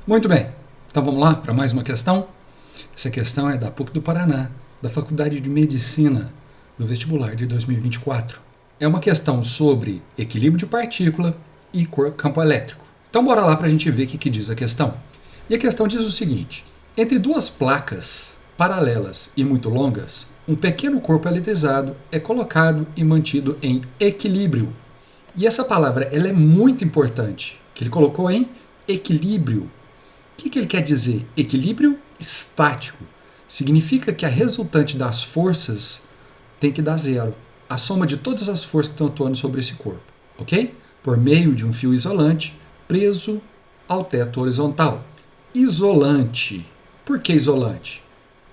Muito bem, então vamos lá para mais uma questão. Essa questão é da PUC do Paraná, da Faculdade de Medicina do vestibular de 2024. É uma questão sobre equilíbrio de partícula e campo elétrico. Então bora lá para a gente ver o que diz a questão. E a questão diz o seguinte: entre duas placas paralelas e muito longas, um pequeno corpo eletrizado é colocado e mantido em equilíbrio. E essa palavra ela é muito importante, que ele colocou em equilíbrio. O que ele quer dizer? Equilíbrio estático. Significa que a resultante das forças tem que dar zero. A soma de todas as forças que estão atuando sobre esse corpo. Ok? Por meio de um fio isolante preso ao teto horizontal. Isolante. Por que isolante?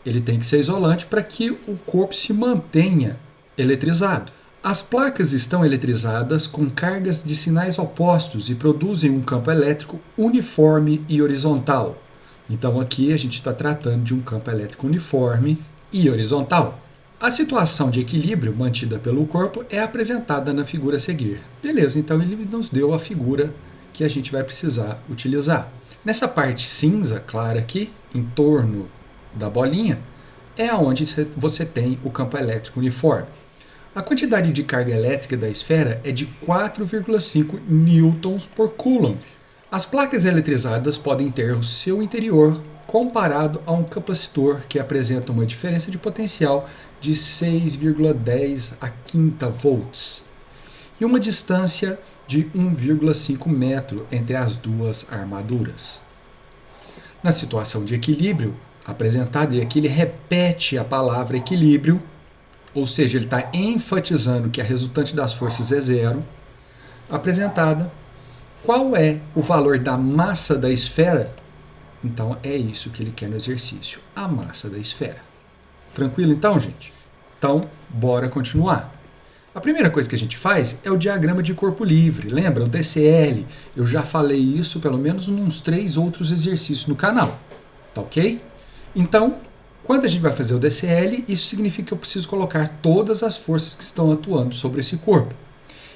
Ele tem que ser isolante para que o corpo se mantenha eletrizado. As placas estão eletrizadas com cargas de sinais opostos e produzem um campo elétrico uniforme e horizontal. Então aqui a gente está tratando de um campo elétrico uniforme e horizontal. A situação de equilíbrio mantida pelo corpo é apresentada na figura a seguir. Beleza, então ele nos deu a figura que a gente vai precisar utilizar. Nessa parte cinza clara aqui, em torno da bolinha, é onde você tem o campo elétrico uniforme. A quantidade de carga elétrica da esfera é de 4,5 newtons por coulomb. As placas eletrizadas podem ter o seu interior comparado a um capacitor que apresenta uma diferença de potencial de 6,10 a quinta volts e uma distância de 1,5 metro entre as duas armaduras. Na situação de equilíbrio apresentada, e aqui ele repete a palavra equilíbrio, ou seja, ele está enfatizando que a resultante das forças é zero, apresentada, qual é o valor da massa da esfera? Então é isso que ele quer no exercício, a massa da esfera. Tranquilo então, gente? Então, bora continuar. A primeira coisa que a gente faz é o diagrama de corpo livre. Lembra? O DCL. Eu já falei isso pelo menos uns 3 outros exercícios no canal. Tá ok? Então, quando a gente vai fazer o DCL, isso significa que eu preciso colocar todas as forças que estão atuando sobre esse corpo.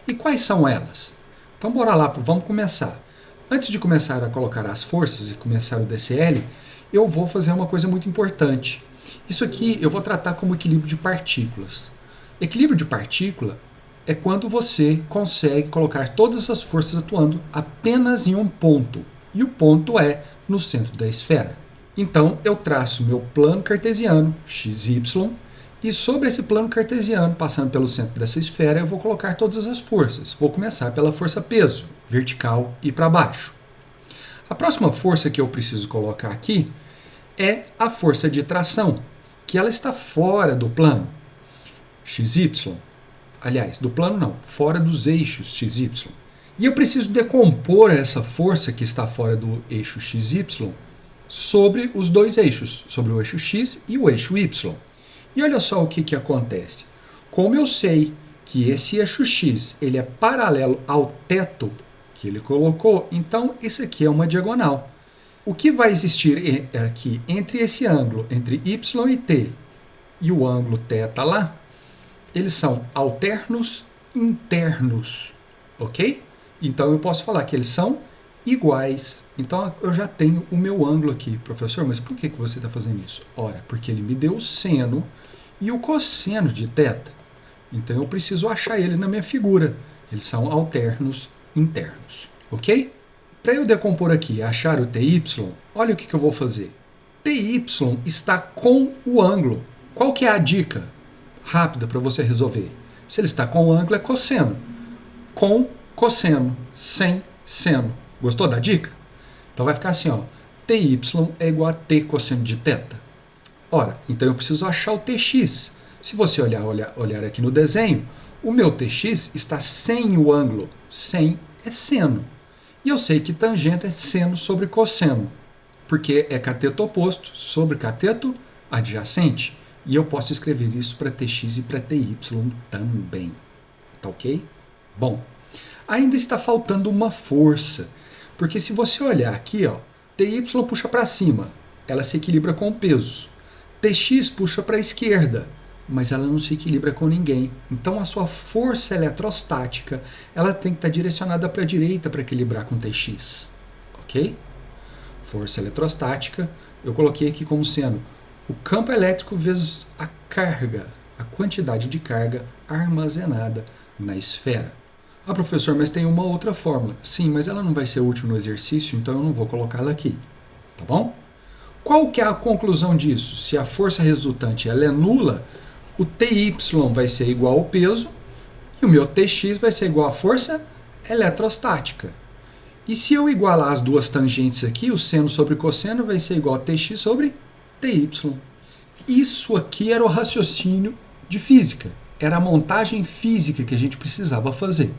E quais são elas? Então, bora lá, vamos começar. Antes de começar a colocar as forças e começar o DCL, eu vou fazer uma coisa muito importante. Isso aqui eu vou tratar como equilíbrio de partículas. Equilíbrio de partícula é quando você consegue colocar todas as forças atuando apenas em um ponto. E o ponto é no centro da esfera. Então, eu traço meu plano cartesiano, XY, e sobre esse plano cartesiano, passando pelo centro dessa esfera, eu vou colocar todas as forças. Vou começar pela força peso, vertical e para baixo. A próxima força que eu preciso colocar aqui é a força de tração, que ela está fora do plano, XY. Aliás, do plano não, fora dos eixos XY. E eu preciso decompor essa força que está fora do eixo XY sobre os dois eixos, sobre o eixo X e o eixo Y. E olha só o que acontece. Como eu sei que esse eixo X ele é paralelo ao teto que ele colocou, então esse aqui é uma diagonal. O que vai existir aqui entre esse ângulo, entre Y e T, e o ângulo θ lá, eles são alternos internos, ok? Então eu posso falar que eles são iguais. Então eu já tenho o meu ângulo aqui. Professor, mas por que você está fazendo isso? Ora, porque ele me deu o seno e o cosseno de θ. Então eu preciso achar ele na minha figura. Eles são alternos internos, ok? Para eu decompor aqui e achar o TY, olha o que eu vou fazer. TY está com o ângulo. Qual que é a dica rápida para você resolver? Se ele está com o ângulo, é cosseno. Com cosseno, sem seno. Gostou da dica? Então vai ficar assim, ó. TY é igual a T cosseno de θ. Ora, então eu preciso achar o TX. Se você olhar aqui no desenho, o meu TX está sem o ângulo. Sem é seno. E eu sei que tangente é seno sobre cosseno, porque é cateto oposto sobre cateto adjacente. E eu posso escrever isso para TX e para TY também. Tá ok? Bom, ainda está faltando uma força. Porque se você olhar aqui, ó, TY puxa para cima, ela se equilibra com o peso. TX puxa para a esquerda, mas ela não se equilibra com ninguém. Então a sua força eletrostática ela tem que estar direcionada para a direita para equilibrar com TX. Ok? força eletrostática, eu coloquei aqui como sendo o campo elétrico vezes a carga, a quantidade de carga armazenada na esfera. Ah, professor, mas tem uma outra fórmula. Sim, mas ela não vai ser útil no exercício, então eu não vou colocá-la aqui. Tá bom? Qual que é a conclusão disso? Se a força resultante ela é nula, o TY vai ser igual ao peso e o meu TX vai ser igual à força eletrostática. E se eu igualar as duas tangentes aqui, o seno sobre cosseno vai ser igual a TX sobre TY. Isso aqui era o raciocínio de física. Era a montagem física que a gente precisava fazer.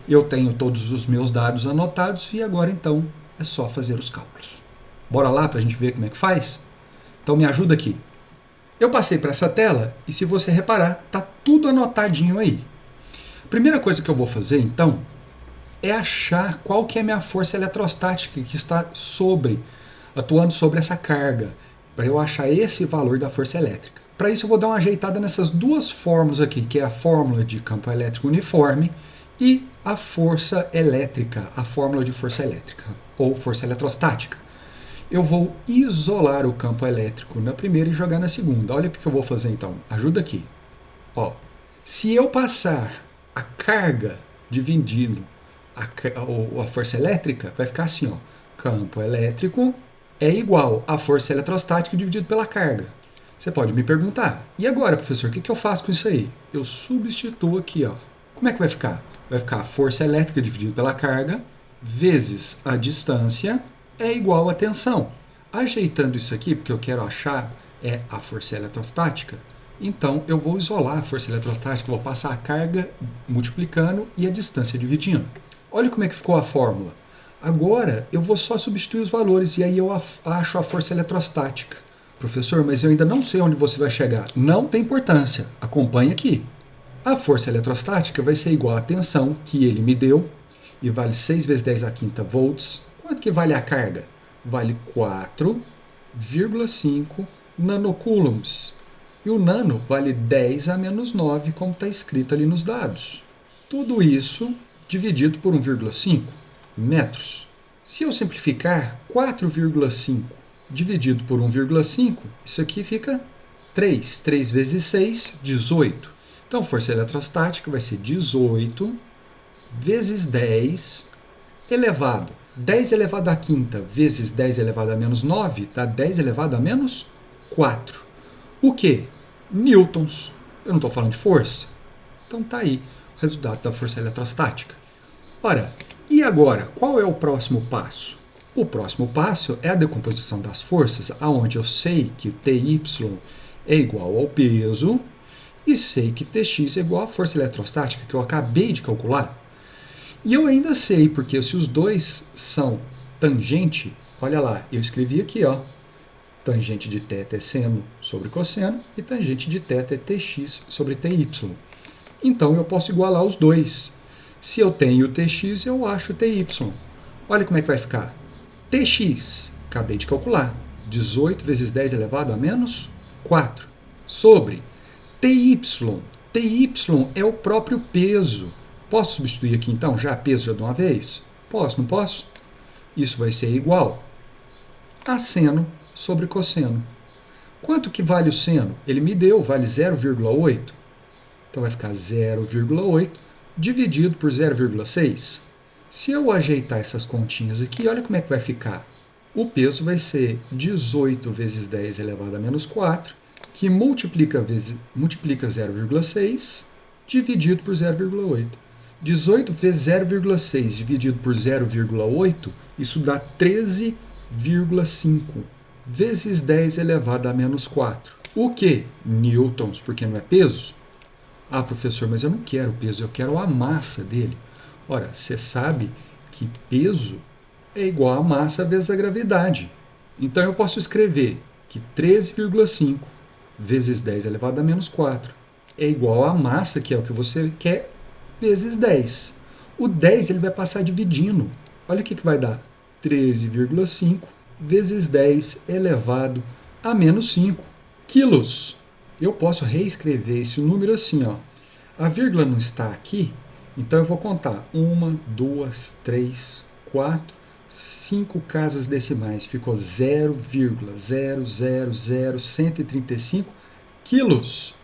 Eu tenho todos os meus dados anotados e agora então é só fazer os cálculos. Bora lá para a gente ver como é que faz? Então me ajuda aqui. Eu passei para essa tela e se você reparar, está tudo anotadinho aí. A primeira coisa que eu vou fazer então é achar qual que é a minha força eletrostática que está atuando sobre essa carga, para eu achar esse valor da força elétrica. Para isso eu vou dar uma ajeitada nessas duas fórmulas aqui, que é a fórmula de campo elétrico uniforme e a força elétrica, a fórmula de força elétrica, ou força eletrostática. Eu vou isolar o campo elétrico na primeira e jogar na segunda. Olha o que eu vou fazer então. Ajuda aqui. Ó, se eu passar a carga dividindo a força elétrica, vai ficar assim, ó. Campo elétrico é igual a força eletrostática dividido pela carga. Você pode me perguntar, e agora, professor, o que eu faço com isso aí? Eu substituo aqui, ó. Como é que vai ficar? Vai ficar a força elétrica dividida pela carga vezes a distância é igual a tensão. Ajeitando isso aqui, porque eu quero achar a força eletrostática, então eu vou isolar a força eletrostática, vou passar a carga multiplicando e a distância dividindo. Olha como é que ficou a fórmula. Agora eu vou só substituir os valores e aí eu acho a força eletrostática. Professor, mas eu ainda não sei onde você vai chegar. Não tem importância. Acompanhe aqui. A força eletrostática vai ser igual à tensão que ele me deu e vale 6 vezes 10 a quinta volts. Quanto que vale a carga? Vale 4,5 nanocoulombs. E o nano vale 10 a menos 9, como está escrito ali nos dados. Tudo isso dividido por 1,5 metros. Se eu simplificar 4,5 dividido por 1,5, isso aqui fica 3. 3 vezes 6, 18. Então, força eletrostática vai ser 18 vezes 10 elevado. 10 elevado à quinta vezes 10 elevado a menos 9 dá 10 elevado a menos 4. O que? Newtons. Eu não estou falando de força? Então tá aí o resultado da força eletrostática. Ora, e agora, qual é o próximo passo? O próximo passo é a decomposição das forças, onde eu sei que TY é igual ao peso e sei que Tx é igual à força eletrostática que eu acabei de calcular. E eu ainda sei, porque se os dois são tangente, olha lá, eu escrevi aqui, ó, tangente de θ é seno sobre cosseno e tangente de θ é Tx sobre Ty. Então eu posso igualar os dois. Se eu tenho Tx, eu acho Ty. Olha como é que vai ficar. Tx, acabei de calcular, 18 vezes 10 elevado a menos 4, sobre Ty. Ty é o próprio peso. Posso substituir aqui então já peso já de uma vez? Posso, não posso? Isso vai ser igual a seno sobre cosseno. Quanto que vale o seno? Ele me deu, vale 0,8. Então vai ficar 0,8 dividido por 0,6. Se eu ajeitar essas continhas aqui, olha como é que vai ficar. O peso vai ser 18 vezes 10 elevado a menos 4, que multiplica 0,6 dividido por 0,8. 18 vezes 0,6 dividido por 0,8, isso dá 13,5 vezes 10 elevado a menos 4. O que? Newtons, porque não é peso? Ah, professor, mas eu não quero peso, eu quero a massa dele. Ora, você sabe que peso é igual a massa vezes a gravidade. Então eu posso escrever que 13,5 vezes 10 elevado a menos 4 é igual a massa, que é o que você quer, vezes 10. O 10 ele vai passar dividindo. Olha o que vai dar. 13,5 vezes 10 elevado a menos 5 quilos. Eu posso reescrever esse número assim, ó. A vírgula não está aqui, então eu vou contar 1, 2, 3, 4, 5 casas decimais, ficou 0,000135 quilos.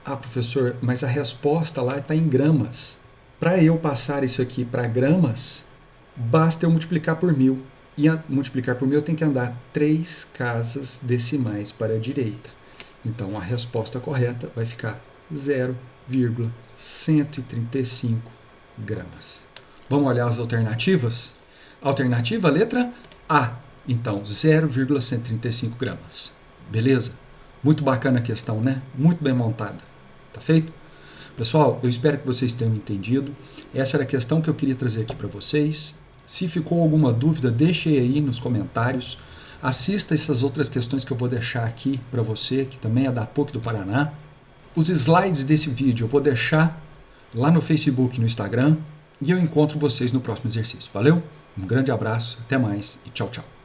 Ah, professor, mas a resposta lá está em gramas. Para eu passar isso aqui para gramas, basta eu multiplicar por 1000. E multiplicar por 1000 eu tenho que andar 3 casas decimais para a direita. Então a resposta correta vai ficar 0,135 gramas. Vamos olhar as alternativas? Alternativa letra A. Então, 0,135 gramas. Beleza? Muito bacana a questão, né? Muito bem montada. Tá feito? Pessoal, eu espero que vocês tenham entendido. Essa era a questão que eu queria trazer aqui para vocês. Se ficou alguma dúvida, deixe aí nos comentários. Assista essas outras questões que eu vou deixar aqui para você, que também é da PUC do Paraná. Os slides desse vídeo eu vou deixar lá no Facebook e no Instagram. E eu encontro vocês no próximo exercício. Valeu? Um grande abraço, até mais e tchau, tchau.